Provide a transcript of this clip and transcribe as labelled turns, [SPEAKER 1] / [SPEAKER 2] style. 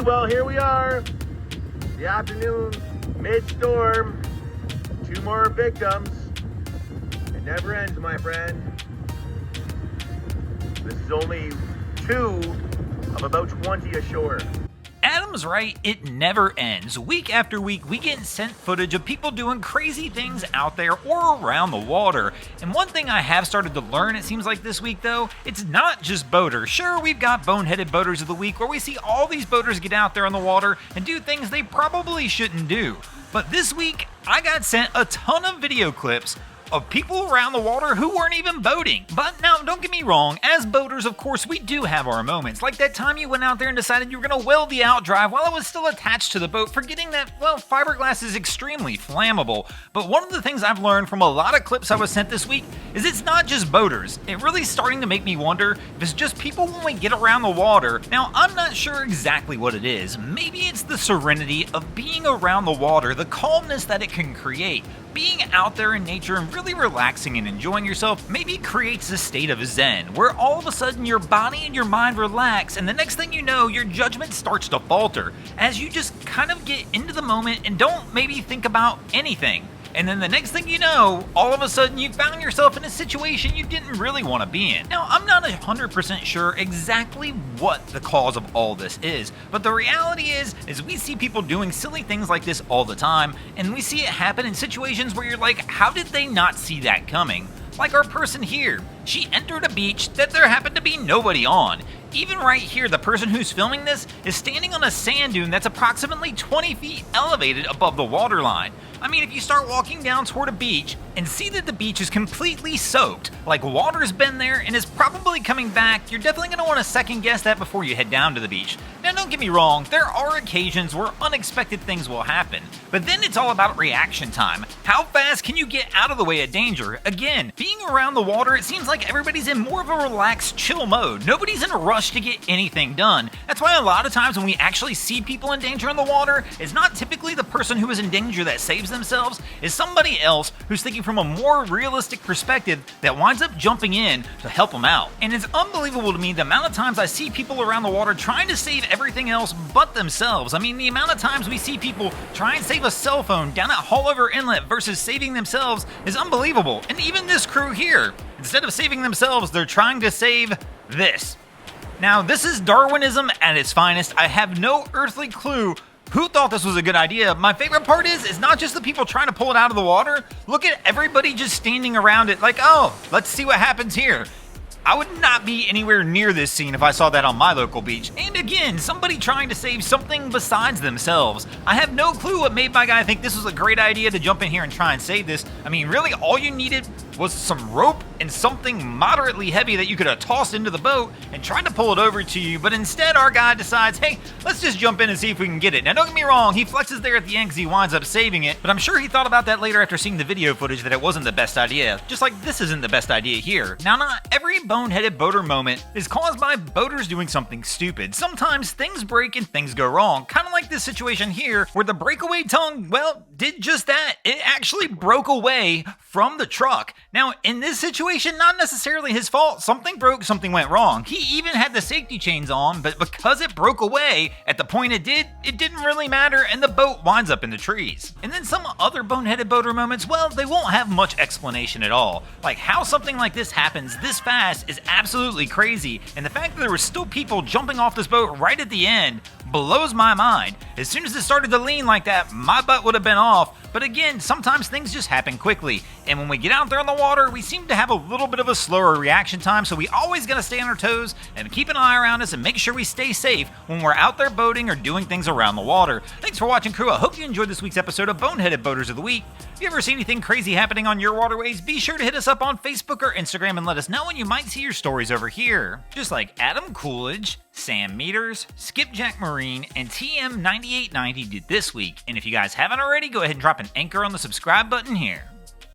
[SPEAKER 1] Alrighty, well, here we are. The afternoon, mid-storm. 2 more victims. It never ends, my friend. This is only 2 of about 20 ashore.
[SPEAKER 2] Adam's right, it never ends. Week after week, we get sent footage of people doing crazy things out there or around the water. And one thing I have started to learn, it seems like this week though, it's not just boaters. Sure, we've got Boneheaded Boaters of the Week, where we see all these boaters get out there on the water and do things they probably shouldn't do. But this week, I got sent a ton of video clips of people around the water who weren't even boating. But now, don't get me wrong, as boaters, of course, we do have our moments. Like that time you went out there and decided you were gonna weld the outdrive while it was still attached to the boat, forgetting that, well, fiberglass is extremely flammable. But one of the things I've learned from a lot of clips I was sent this week is it's not just boaters. It really starting to make me wonder if it's just people when we get around the water. Now, I'm not sure exactly what it is. Maybe it's the serenity of being around the water, the calmness that it can create. Being out there in nature and really relaxing and enjoying yourself maybe creates a state of zen, where all of a sudden your body and your mind relax, and the next thing you know, your judgment starts to falter as you just kind of get into the moment and don't maybe think about anything. And then the next thing you know, all of a sudden you found yourself in a situation you didn't really want to be in. Now, I'm not 100% sure exactly what the cause of all this is, but the reality is we see people doing silly things like this all the time, and we see it happen in situations where you're like, how did they not see that coming? Like our person here. She entered a beach that there happened to be nobody on. Even right here, the person who's filming this is standing on a sand dune that's approximately 20 feet elevated above the waterline. I mean, if you start walking down toward a beach and see that the beach is completely soaked, like water's been there and is probably coming back, you're definitely going to want to second guess that before you head down to the beach. Now, don't get me wrong, there are occasions where unexpected things will happen, but then it's all about reaction time. How fast can you get out of the way of danger? Again, being around the water, it seems like everybody's in more of a relaxed, chill mode. Nobody's in a rush to get anything done. That's why a lot of times when we actually see people in danger in the water, it's not typically the person who is in danger that saves themselves, it's somebody else who's thinking from a more realistic perspective that winds up jumping in to help them out. And it's unbelievable to me the amount of times I see people around the water trying to save everything else but themselves. I mean, the amount of times we see people try and save a cell phone down at Haulover Inlet versus saving themselves is unbelievable. And even this crew here, instead of saving themselves, they're trying to save this. Now, this is Darwinism at its finest. I have no earthly clue who thought this was a good idea. My favorite part is, it's not just the people trying to pull it out of the water. Look at everybody just standing around it like, oh, let's see what happens here. I would not be anywhere near this scene if I saw that on my local beach. And again, somebody trying to save something besides themselves. I have no clue what made my guy think this was a great idea to jump in here and try and save this. I mean, really, all you needed was some rope and something moderately heavy that you could have tossed into the boat and tried to pull it over to you, but instead our guy decides, hey, let's just jump in and see if we can get it. Now, don't get me wrong, he flexes there at the end because he winds up saving it, but I'm sure he thought about that later after seeing the video footage that it wasn't the best idea, just like this isn't the best idea here. Now, not every boneheaded boater moment is caused by boaters doing something stupid. Sometimes things break and things go wrong, kind of like this situation here where the breakaway tongue, well, did just that. It actually broke away from the truck. Now, in this situation, not necessarily his fault. Something broke, something went wrong. He even had the safety chains on, but because it broke away at the point it did, it didn't really matter, and the boat winds up in the trees. And then some other boneheaded boater moments, well, they won't have much explanation at all. Like how something like this happens this fast is absolutely crazy, and the fact that there were still people jumping off this boat right at the end blows my mind. As soon as it started to lean like that, my butt would have been off. But again, sometimes things just happen quickly, and when we get out there on the water, we seem to have a little bit of a slower reaction time, so we always gotta stay on our toes and keep an eye around us and make sure we stay safe when we're out there boating or doing things around the water. Thanks for watching, crew. I hope you enjoyed this week's episode of Boneheaded Boaters of the Week. If you ever see anything crazy happening on your waterways, be sure to hit us up on Facebook or Instagram and let us know, and you might see your stories over here. Just like Adam Coolidge, Sam Meters, Skipjack Marine, and TM9890 did this week. And if you guys haven't already, go ahead and drop an anchor on the subscribe button here.